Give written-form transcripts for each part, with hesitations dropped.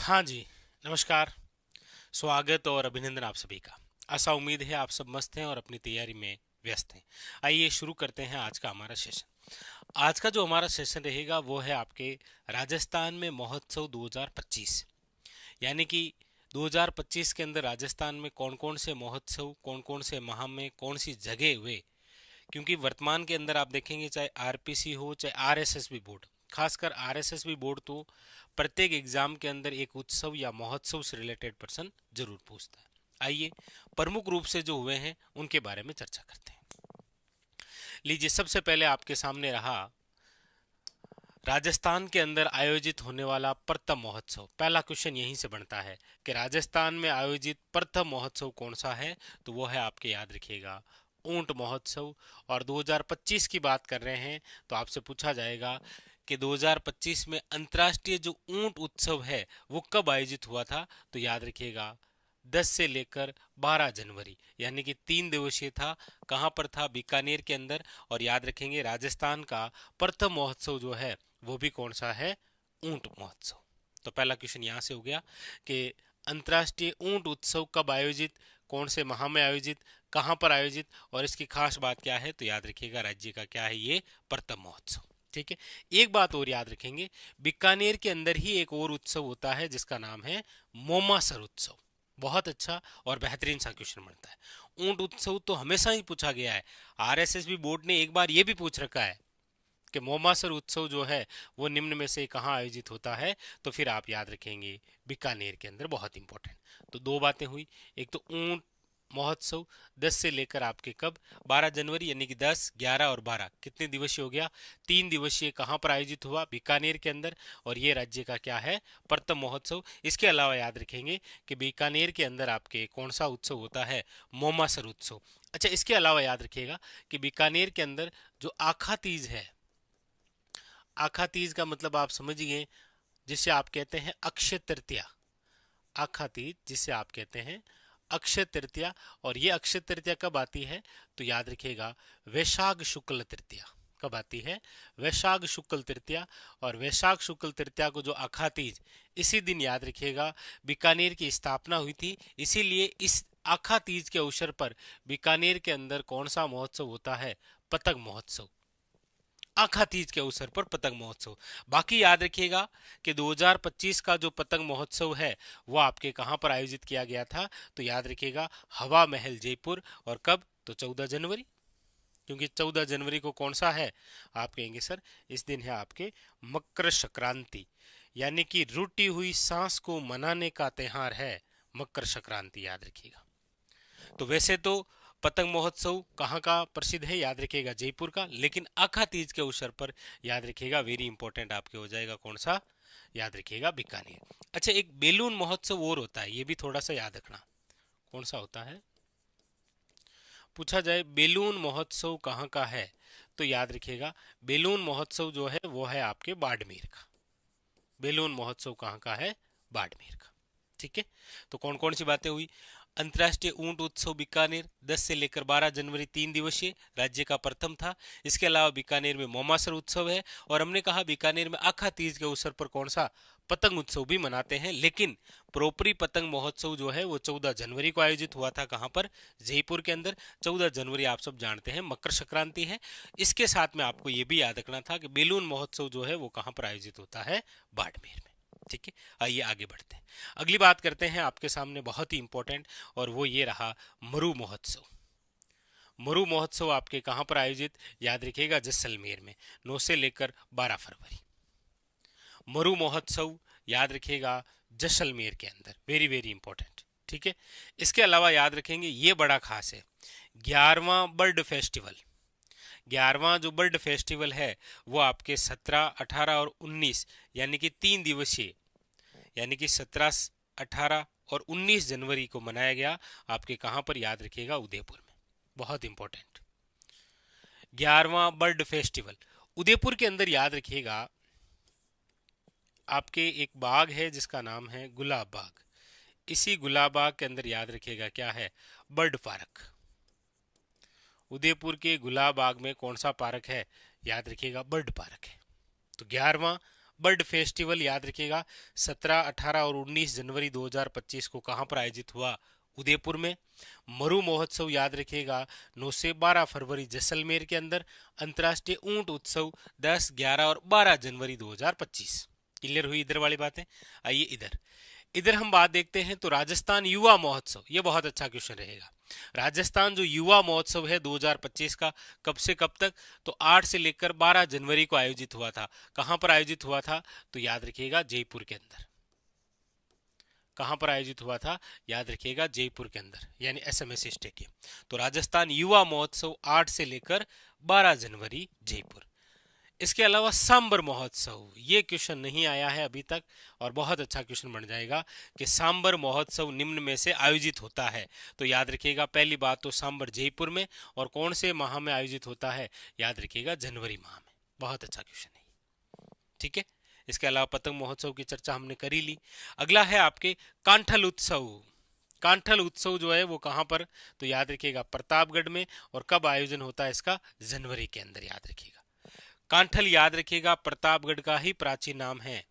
हाँ जी, नमस्कार, स्वागत और अभिनंदन आप सभी का। आशा उम्मीद है आप सब मस्त हैं और अपनी तैयारी में व्यस्त हैं। आइए शुरू करते हैं आज का हमारा सेशन। आज का जो हमारा सेशन रहेगा वो है आपके राजस्थान में महोत्सव 2025। यानी कि 2025 के अंदर राजस्थान में कौन कौन से महोत्सव, कौन कौन से माह में, कौन सी जगह हुए। क्योंकि वर्तमान के अंदर आप देखेंगे चाहे आरपीसी हो चाहे आरएसएसबी बोर्ड, खासकर आरएसएसबी बोर्ड तो प्रत्येक एग्जाम के अंदर एक उत्सव या महोत्सव से रिलेटेड प्रश्न जरूर पूछता है। आइए प्रमुख रूप से जो हुए हैं उनके बारे में चर्चा करते हैं। लीजिए, सबसे पहले आपके सामने रहा राजस्थान के अंदर आयोजित होने वाला प्रथम महोत्सव। पहला क्वेश्चन यहीं से बनता है कि राजस्थान में आयोजित प्रथम महोत्सव कौन सा है, तो वो है आपके, याद रखिएगा, ऊंट महोत्सव। और 2025 की बात कर रहे हैं तो आपसे पूछा जाएगा कि 2025 में अंतर्राष्ट्रीय जो ऊंट उत्सव है वो कब आयोजित हुआ था, तो याद रखिएगा 10 से लेकर 12 जनवरी, यानी कि 3 दिवसीय था। कहाँ पर था? बीकानेर के अंदर। और याद रखेंगे राजस्थान का प्रथम महोत्सव जो है वो भी कौन सा है? ऊंट महोत्सव। तो पहला क्वेश्चन यहाँ से हो गया कि अंतर्राष्ट्रीय ऊंट उत्सव कब आयोजित, कौन से माह में आयोजित, कहाँ पर आयोजित, और इसकी खास बात क्या है, तो याद रखिएगा राज्य का क्या है ये प्रथम महोत्सव। ठीक है। एक बात और याद रखेंगे, बीकानेर के अंदर ही एक और उत्सव होता है जिसका नाम है मोमासर उत्सव। बहुत अच्छा और बेहतरीन सा क्वेश्चन बनता है। ऊंट उत्सव तो हमेशा ही पूछा गया है। आरएसएसबी बोर्ड ने एक बार ये भी पूछ रखा है कि मोमासर उत्सव जो है वो निम्न में से कहाँ आयोजित होता है, तो फिर आप याद रखेंगे बीकानेर के अंदर। बहुत इंपॉर्टेंट। तो दो बातें हुई, एक तो ऊंट महोत्सव 10 से लेकर आपके कब 12 जनवरी, यानी कि 10, 11 और 12 कितने दिवसीय हो गया? 3 दिवसीय। कहाँ पर आयोजित हुआ? बीकानेर के अंदर। और ये राज्य का क्या है? प्रथम महोत्सव। इसके अलावा याद रखेंगे कि बीकानेर के अंदर आपके कौन सा उत्सव होता है? मोमासर उत्सव। अच्छा, इसके अलावा याद रखिएगा कि बीकानेर के अंदर जो आखा तीज है, आखा तीज का मतलब आप समझिए, जिसे आप कहते हैं अक्षय तृतीया। आखा तीज जिसे आप कहते हैं अक्षय तृतीया। और ये अक्षय तृतीया कब आती है, तो याद रखिएगा वैशाख शुक्ल तृतीया। कब आती है? वैशाख शुक्ल तृतीया। और वैशाख शुक्ल तृतीया को जो आखा तीज, इसी दिन याद रखिएगा बीकानेर की स्थापना हुई थी। इसीलिए इस आखा तीज के अवसर पर बीकानेर के अंदर कौन सा महोत्सव होता है? पतंग महोत्सव। आखा तीज के अवसर पर पतंग महोत्सव। बाकी याद रखिएगा कि 2025 का जो पतंग महोत्सव है वो आपके कहां पर आयोजित किया गया था, तो याद रखिएगा हवा महल जयपुर। और कब? तो 14 जनवरी। क्योंकि 14 जनवरी को कौन सा है? आप कहेंगे सर इस दिन है आपके मकर संक्रांति, यानी कि रूठी हुई सांस को मनाने का त्योहार है मकर संक्रांति, याद रखिएगा। तो वैसे तो पतंग महोत्सव कहाँ का प्रसिद्ध है? याद रखिएगा जयपुर का। लेकिन आखा तीज के अवसर पर याद रखिएगा, वेरी इंपॉर्टेंट आपके हो जाएगा कौन सा? याद रखिएगा बीकानेर। अच्छा, एक बेलून महोत्सव और होता है, ये भी थोड़ा सा याद रखना। कौन सा होता है? पूछा जाए बेलून महोत्सव कहाँ का है, तो याद रखिएगा बेलून महोत्सव जो है वो है आपके बाड़मेर का। बेलून महोत्सव कहाँ का है? बाड़मेर का। ठीक है। तो कौन कौन सी बातें हुई? अंतर्राष्ट्रीय ऊंट उत्सव बीकानेर 10 से लेकर 12 जनवरी, 3 दिवसीय, राज्य का प्रथम था। इसके अलावा बीकानेर में मोमासर उत्सव है। और हमने कहा बीकानेर में आखा तीज के अवसर पर कौन सा? पतंग उत्सव भी मनाते हैं। लेकिन प्रोपरी पतंग महोत्सव जो है वो 14 जनवरी को आयोजित हुआ था। कहाँ पर? जयपुर के अंदर। 14 जनवरी आप सब जानते हैं मकर संक्रांति है। इसके साथ में आपको ये भी याद रखना था कि बेलून महोत्सव जो है वो कहाँ पर आयोजित होता है? बाड़मेर में। ठीक है। आइए आगे बढ़ते हैं। अगली बात करते हैं आपके सामने बहुत ही इंपॉर्टेंट, और वो ये रहा मरु महोत्सव। मरु महोत्सव आपके कहां पर आयोजित? याद रखिएगा जैसलमेर में, 9 से लेकर 12 फरवरी। मरु महोत्सव याद रखिएगा जैसलमेर के अंदर, वेरी वेरी इंपॉर्टेंट। ठीक है। इसके अलावा याद रखेंगे ये बड़ा खास है, 11वां बर्ड फेस्टिवल। 11वां जो बर्ड फेस्टिवल है वो आपके 17, 18 और 19, यानी कि 3 दिवसीय, यानी कि 17, 18 और 19 जनवरी को मनाया गया। आपके कहां पर? याद रखिएगा उदयपुर में। बहुत इंपॉर्टेंट, 11वां बर्ड फेस्टिवल उदयपुर के अंदर। याद रखिएगा आपके एक बाग है जिसका नाम है गुलाब बाग। इसी गुलाब बाग के अंदर याद रखिएगा क्या है? Bird park. उदयपुर के गुलाब बाग में कौन सा पार्क है? याद रखिएगा बर्ड पार्क है। तो 11वां बर्ड फेस्टिवल याद रखिएगा 17, 18 और 19 जनवरी 2025 को कहां पर आयोजित हुआ? उदयपुर में। मरु महोत्सव याद रखिएगा 9 से 12 फरवरी जैसलमेर के अंदर। अंतर्राष्ट्रीय ऊंट उत्सव 10, 11 और 12 जनवरी 2025। क्लियर हुई इधर वाली बातें? आइए इधर इधर हम बात देखते हैं तो राजस्थान युवा महोत्सव, ये बहुत अच्छा क्वेश्चन रहेगा। राजस्थान जो युवा महोत्सव है 2025 का, कब से कब तक? तो 8 से लेकर 12 जनवरी को आयोजित हुआ था। कहां पर आयोजित हुआ था? तो याद रखिएगा जयपुर के अंदर। कहां पर आयोजित हुआ था? याद रखिएगा जयपुर के अंदर, यानी एसएमएस स्टेडियम। तो राजस्थान युवा महोत्सव 8 से लेकर 12 जनवरी जयपुर। इसके अलावा सांबर महोत्सव, ये क्वेश्चन नहीं आया है अभी तक और बहुत अच्छा क्वेश्चन बन जाएगा कि सांबर महोत्सव निम्न में से आयोजित होता है। तो याद रखिएगा पहली बात तो सांबर जयपुर में, और कौन से माह में आयोजित होता है? याद रखिएगा जनवरी माह में। बहुत अच्छा क्वेश्चन है, ठीक है। इसके अलावा पतंग महोत्सव की चर्चा हमने करी ली। अगला है आपके कांठल उत्सव। कांठल उत्सव जो है वो कहां पर? तो याद रखिएगा प्रतापगढ़ में। और कब आयोजन होता है इसका? जनवरी के अंदर, याद रखिएगा। कांठल याद रखिएगा प्रतापगढ़ का ही प्राचीन नाम है।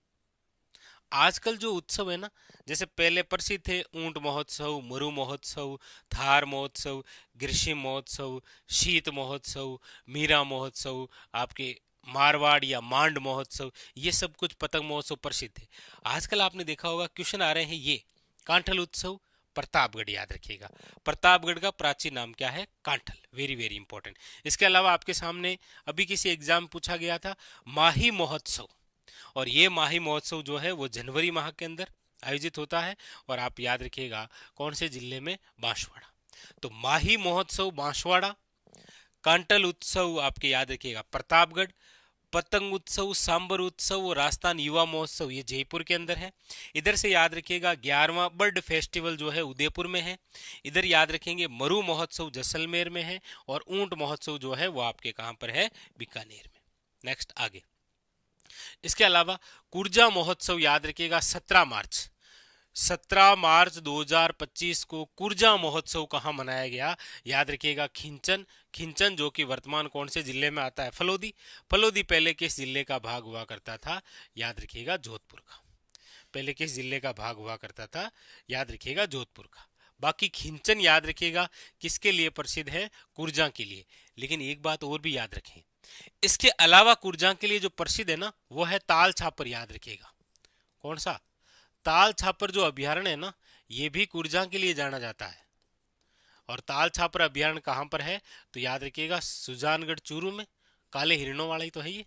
आजकल जो उत्सव है ना, जैसे पहले प्रसिद्ध थे ऊंट महोत्सव, मरु महोत्सव, थार महोत्सव, ग्रीष्म महोत्सव, शीत महोत्सव, मीरा महोत्सव, आपके मारवाड़ या मांड महोत्सव, ये सब कुछ पतंग महोत्सव प्रसिद्ध है। आजकल आपने देखा होगा क्वेश्चन आ रहे हैं ये कांठल उत्सव प्रतापगढ़, याद रखिएगा प्रतापगढ़ का प्राचीन नाम क्या है? कांठल। Very very important. इसके अलावा आपके सामने अभी किसी एग्जाम पूछा गया था माही महोत्सव, और ये माही महोत्सव जो है वो जनवरी माह के अंदर आयोजित होता है। और आप याद रखिएगा कौन से जिले में? बांसवाड़ा। तो माही महोत्सव बांसवाड़ा, कांठल उत्सव आपके याद रखिएगा प्रतापगढ़, पतंग उत्सव, सांबर उत्सव और राजस्थान युवा महोत्सव ये जयपुर के अंदर है। इधर से याद रखिएगा 11वां बर्ड फेस्टिवल जो है उदयपुर में है। इधर याद रखेंगे मरु महोत्सव जैसलमेर में है, और ऊंट महोत्सव जो है वो आपके कहां पर है? बीकानेर में। नेक्स्ट आगे। इसके अलावा कुर्जा महोत्सव याद रखिएगा 17 मार्च 17 मार्च 2025 को कुर्जा महोत्सव कहां मनाया गया? याद रखिएगा खिंचन। खिंचन जो कि वर्तमान कौन से जिले में आता है? फलोदी। फलोदी पहले किस जिले का भाग हुआ करता था? याद रखिएगा जोधपुर का। पहले किस जिले का भाग हुआ करता था? याद रखिएगा जोधपुर का। बाकी खिंचन याद रखिएगा किसके लिए प्रसिद्ध है? कुर्जा के लिए। लेकिन एक बात और भी याद रखें, इसके अलावा कुर्जा के लिए जो प्रसिद्ध है ना, वो है ताल छापर, याद रखिएगा। कौन सा? ताल छापर जो अभ्यारण्य है ना, ये भी कुर्जा के लिए जाना जाता है। और ताल छापर अभ्यारण्य कहां पर है? तो याद रखिएगा सुजानगढ़ चूरू में, काले हिरणों वाला ही तो है ये।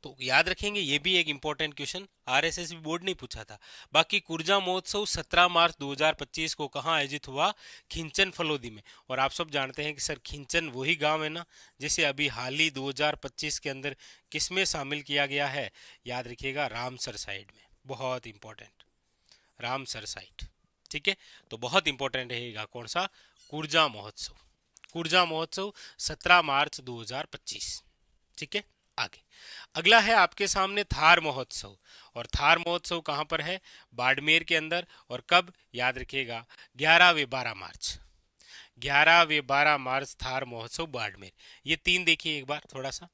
तो याद रखेंगे, ये भी एक इंपॉर्टेंट क्वेश्चन आरएसएस बोर्ड ने पूछा था। बाकी कुर्जा महोत्सव 17 मार्च 2025 को कहां आयोजित हुआ? खिंचन फलोदी में। और आप सब जानते हैं कि सर खिंचन वही गांव है ना जिसे अभी हाल ही 2025 के अंदर किसमें शामिल किया गया है? याद रखिएगा रामसर साइड में। बहुत इंपॉर्टेंट, रामसर साइट, ठीक है। तो बहुत इंपॉर्टेंट रहेगा कौन सा? कुर्जा महोत्सव। कुर्जा महोत्सव 17 मार्च 2025, ठीक है। आगे अगला है आपके सामने थार महोत्सव। और थार महोत्सव कहां पर है? बाड़मेर के अंदर। और कब? याद रखिएगा 11 व 12 मार्च। 11 व 12 मार्च थार महोत्सव बाड़मेर। ये तीन देखिए एक बार थोड़ा सा।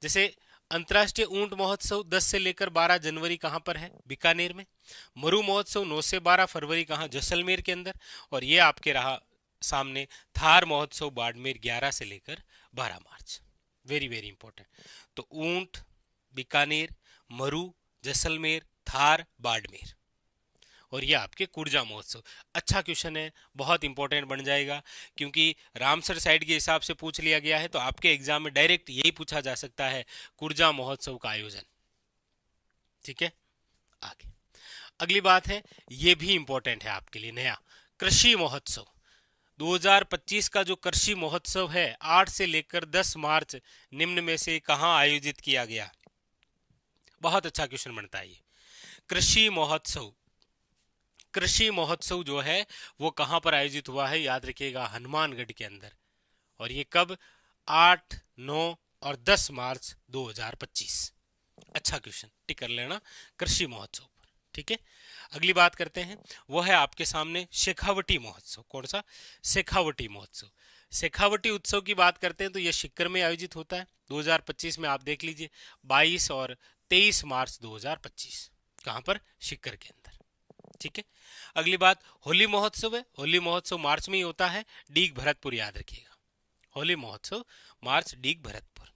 जैसे अंतर्राष्ट्रीय ऊंट महोत्सव 10 से लेकर 12 जनवरी कहां पर है? बीकानेर में। मरु महोत्सव 9 से 12 फरवरी कहां? जैसलमेर के अंदर। और ये आपके रहा सामने थार महोत्सव बाड़मेर 11 से लेकर 12 मार्च। Very very important. तो ऊंट, बीकानेर, मरु, जैसलमेर, थार, बाड़मेर, और ये आपके कुर्जा महोत्सव। अच्छा क्वेश्चन है, बहुत इंपॉर्टेंट बन जाएगा, क्योंकि रामसर साइड के हिसाब से पूछ लिया गया है। तो आपके एग्जाम में डायरेक्ट यही पूछा जा सकता है, कुर्जा महोत्सव का आयोजन, ठीक है। आगे अगली बात है, ये भी इंपॉर्टेंट है आपके लिए, नया कृषि महोत्सव 2025 का जो कृषि महोत्सव है 8 से लेकर 10 मार्च निम्न में से कहां आयोजित किया गया? बहुत अच्छा क्वेश्चन बनता है ये। कृषि महोत्सव, कृषि महोत्सव जो है वो कहां पर आयोजित हुआ है? याद रखिएगा हनुमानगढ़ के अंदर। और ये कब? 8, 9 और 10 मार्च 2025। अच्छा क्वेश्चन, टिक कर लेना कृषि महोत्सव पर, ठीक है। अगली बात करते हैं, वो है आपके सामने शेखावटी महोत्सव। कौन सा? शेखावटी महोत्सव। शेखावटी उत्सव की बात करते हैं तो ये सीकर में आयोजित होता है 2025 में। आप देख लीजिए 22 और 23 मार्च 2025। कहां पर? सीकर के अंदर। ठीक है। अगली बात, होली महोत्सव है। होली महोत्सव मार्च में ही होता है, डीग भरतपुर, याद रखिएगा। होली महोत्सव मार्च, डीग भरतपुर।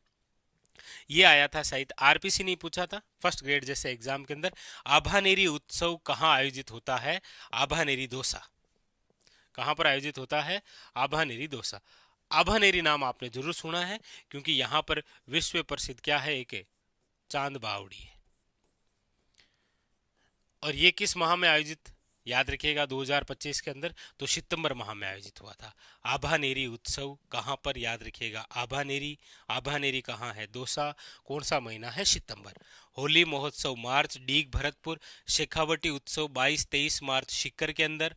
ये आया था शायद, आरपीसी नहीं पूछा था फर्स्ट ग्रेड जैसे एग्जाम के अंदर। आभानेरी उत्सव कहाँ आयोजित होता है? आभानेरी दौसा। कहां पर आयोजित होता है? आभानेरी दौसा। आभानेरी नाम आपने जरूर सुना है, क्योंकि यहां पर विश्व प्रसिद्ध क्या है? एक चांद बावड़ी है। और ये किस माह में आयोजित? याद रखिएगा 2025 के अंदर, तो सितंबर माह में आयोजित हुआ था आभानेरी उत्सव। कहां पर? याद रखिएगा आभानेरी। आभानेरी कहां है? दौसा। कौन सा महीना है? सितंबर। होली महोत्सव मार्च, डीग भरतपुर। शेखावटी उत्सव 22-23 मार्च सीकर के अंदर।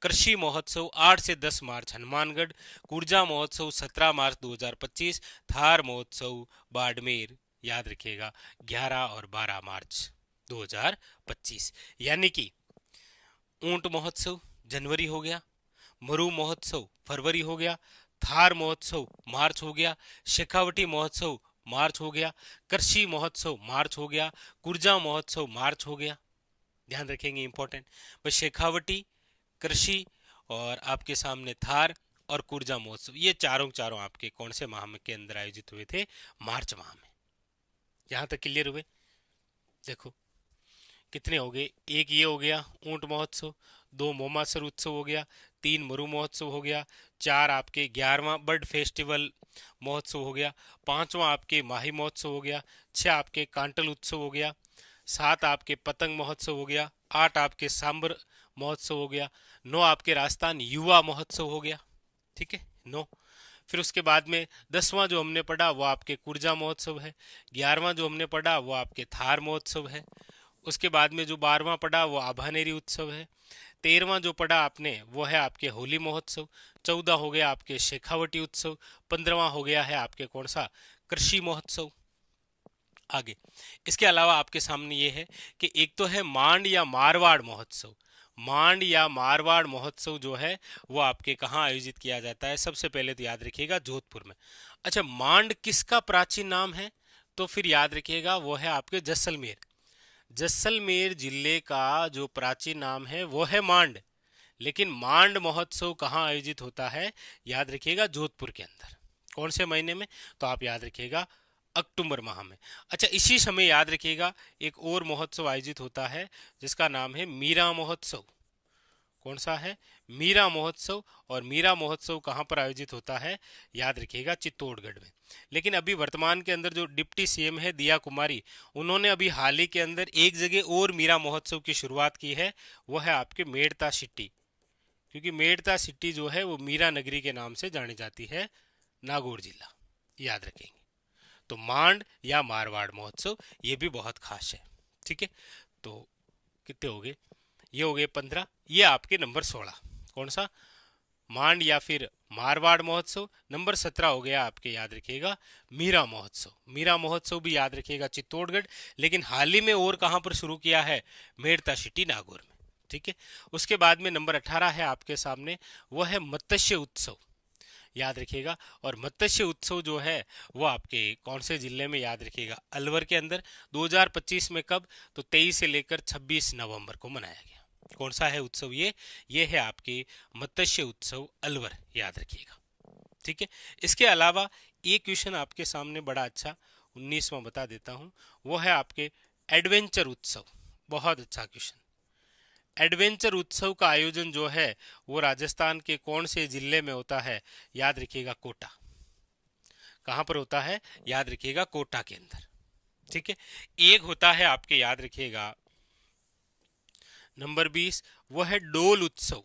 कृषि महोत्सव 8 से 10 मार्च हनुमानगढ़। कुर्जा महोत्सव 17 मार्च 2025। थार महोत्सव बाड़मेर, याद रखिएगा 11 और 12 मार्च 2025। यानी कि ऊंट महोत्सव जनवरी हो गया, मरु महोत्सव फरवरी हो गया, थार महोत्सव मार्च हो गया, शेखावटी महोत्सव मार्च हो गया, कृषि महोत्सव मार्च हो गया, कुर्जा महोत्सव मार्च हो गया। ध्यान रखेंगे, इंपॉर्टेंट। बस शेखावटी, कृषि और आपके सामने थार और कुर्जा महोत्सव, ये चारों आपके कौन से माह में के अंदर आयोजित हुए थे? मार्च माह में। यहां तक क्लियर हुए? देखो कितने हो गए? एक ये हो गया ऊंट महोत्सव, 2 मोमासर उत्सव हो गया, 3 मरु महोत्सव हो गया, 4 आपके 11वां बर्ड फेस्टिवल महोत्सव हो गया, 5वां आपके माही महोत्सव हो गया, 6 आपके कांटल उत्सव हो गया, 7 आपके पतंग महोत्सव हो गया, 8 आपके सांबर महोत्सव हो गया, 9 आपके राजस्थान युवा महोत्सव हो गया। ठीक है, 9। फिर उसके बाद में 10वां जो हमने पढ़ा वो आपके कुर्जा महोत्सव है, 11वां जो हमने पढ़ा वो आपके थार महोत्सव है, उसके बाद में जो 12वां पढ़ा वो आभानेरी उत्सव है, 13वां जो पढ़ा आपने वो है आपके होली महोत्सव, 14 हो गया आपके शेखावटी उत्सव, 15वां हो गया है आपके कौन सा? कृषि महोत्सव। आगे इसके अलावा आपके सामने ये है कि एक तो है मांड या मारवाड़ महोत्सव। मांड या मारवाड़ महोत्सव जो है वो आपके कहाँ आयोजित किया जाता है? सबसे पहले तो याद रखिएगा जोधपुर में। अच्छा, मांड किसका प्राचीन नाम है? तो फिर याद रखिएगा वो है आपके जैसलमेर। जैसलमेर जिले का जो प्राचीन नाम है वो है मांड। लेकिन मांड महोत्सव कहाँ आयोजित होता है? याद रखिएगा जोधपुर के अंदर। कौन से महीने में? तो आप याद रखिएगा अक्टूबर माह में। अच्छा, इसी समय याद रखिएगा एक और महोत्सव आयोजित होता है जिसका नाम है मीरा महोत्सव। कौन सा है? मीरा महोत्सव। और मीरा महोत्सव कहाँ पर आयोजित होता है? याद रखिएगा चित्तौड़गढ़ में। लेकिन अभी वर्तमान के अंदर जो डिप्टी सीएम है दिया कुमारी, उन्होंने अभी हाल ही के अंदर एक जगह और मीरा महोत्सव की शुरुआत की है, वो है आपके मेड़ता सिटी। क्योंकि मेड़ता सिटी जो है वो मीरा नगरी के नाम से जानी जाती है, नागौर जिला, याद रखेंगे। तो मांड या मारवाड़ महोत्सव ये भी बहुत खास है। ठीक है, तो कितने हो गए? ये हो गए 15। ये आपके नंबर 16 कौन सा? मांड या फिर मारवाड़ महोत्सव। नंबर 17 हो गया आपके, याद रखिएगा मीरा महोत्सव। मीरा महोत्सव भी याद रखिएगा चित्तौड़गढ़, लेकिन हाल ही में और कहां पर शुरू किया है? मेड़ता सिटी नागौर में। ठीक है, उसके बाद में नंबर 18 है आपके सामने, वो है मत्स्य उत्सव, याद रखिएगा। और मत्स्य उत्सव जो है वो आपके कौन से जिले में? याद रखिएगा अलवर के अंदर। 2025 में कब? तो 23 से लेकर 26 नवंबर को मनाया गया। कौन सा है उत्सव? ये है आपके मत्स्य उत्सव अलवर, याद रखिएगा। ठीक है, इसके अलावा एक क्वेश्चन आपके सामने बड़ा अच्छा 19वां बता देता हूं, वो है आपके एडवेंचर उत्सव। बहुत अच्छा क्वेश्चन। एडवेंचर उत्सव का आयोजन जो है वो राजस्थान के कौन से जिले में होता है? याद रखिएगा कोटा। कहां पर होता है? याद रखिएगा कोटा के अंदर। ठीक है, एक होता है आपके, याद रखिएगा नंबर 20, वो है डोल उत्सव।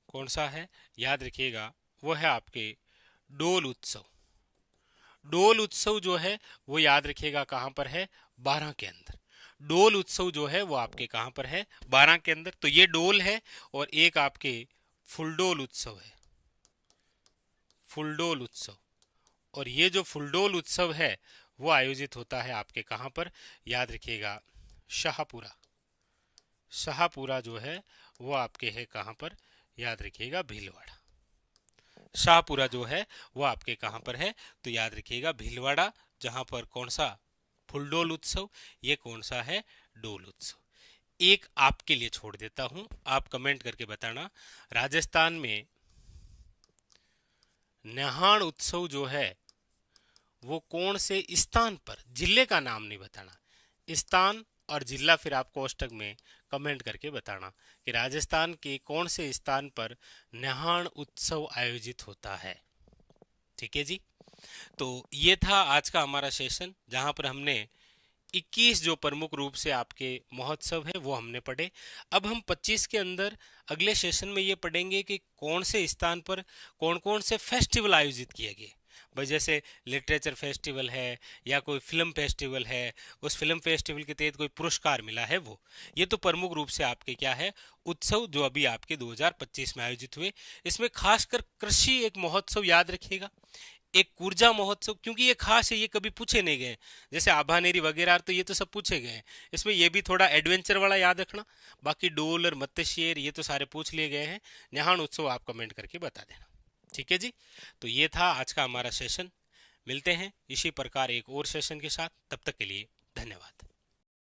कौन सा है? याद रखिएगा वो है आपके डोल उत्सव। डोल उत्सव जो है वो याद रखिएगा कहां पर है? 12 के अंदर। डोल उत्सव जो है वो आपके कहां पर है? 12 के अंदर। तो ये डोल है, और एक आपके फुलडोल उत्सव है, फुलडोल उत्सव। और ये जो फुलडोल उत्सव है वो आयोजित होता है आपके कहां पर? याद रखिएगा शाहपुरा। शाहपुरा जो है वो आपके है कहां पर? याद रखिएगा भीलवाड़ा। शाहपुरा जो है वो आपके कहां पर है? तो याद रखिएगा भीलवाड़ा, जहां पर कौन सा? फुलडोल उत्सव, ये कौन सा है, डोल उत्सव। एक आपके लिए छोड़ देता हूं, आप कमेंट करके बताना, राजस्थान में न्हाण उत्सव जो है वो कौन से स्थान पर, जिले का नाम नहीं बताना, स्थान और जिला फिर आप कोष्टक में कमेंट करके बताना कि राजस्थान के कौन से स्थान पर न्हाण उत्सव आयोजित होता है। ठीक है जी। तो ये था आज का हमारा सेशन, जहां पर हमने 21 जो प्रमुख रूप से आपके महोत्सव है वो हमने पढ़े। अब हम 25 के अंदर अगले सेशन में ये पढ़ेंगे कि कौन से स्थान पर कौन कौन से फेस्टिवल आयोजित किए गए। भाई जैसे लिटरेचर फेस्टिवल है या कोई फिल्म फेस्टिवल है, उस फिल्म फेस्टिवल के तहत कोई पुरस्कार मिला है वो, ये तो प्रमुख रूप से आपके क्या है, उत्सव जो अभी आपके 2025 में आयोजित हुए। इसमें खासकर कृषि एक महोत्सव याद रखिएगा, एक ऊर्जा महोत्सव, क्योंकि ये खास है, ये कभी पूछे नहीं गए, जैसे आभानेरी वगैरह तो ये तो सब पूछे गए हैं, इसमें ये भी थोड़ा एडवेंचर वाला याद रखना। बाकी डोल और मत्स्येर ये तो सारे पूछ लिए गए हैं। न्हाण उत्सव आप कमेंट करके बता देना। ठीक है जी। तो ये था आज का हमारा सेशन, मिलते हैं इसी प्रकार एक और सेशन के साथ, तब तक के लिए धन्यवाद।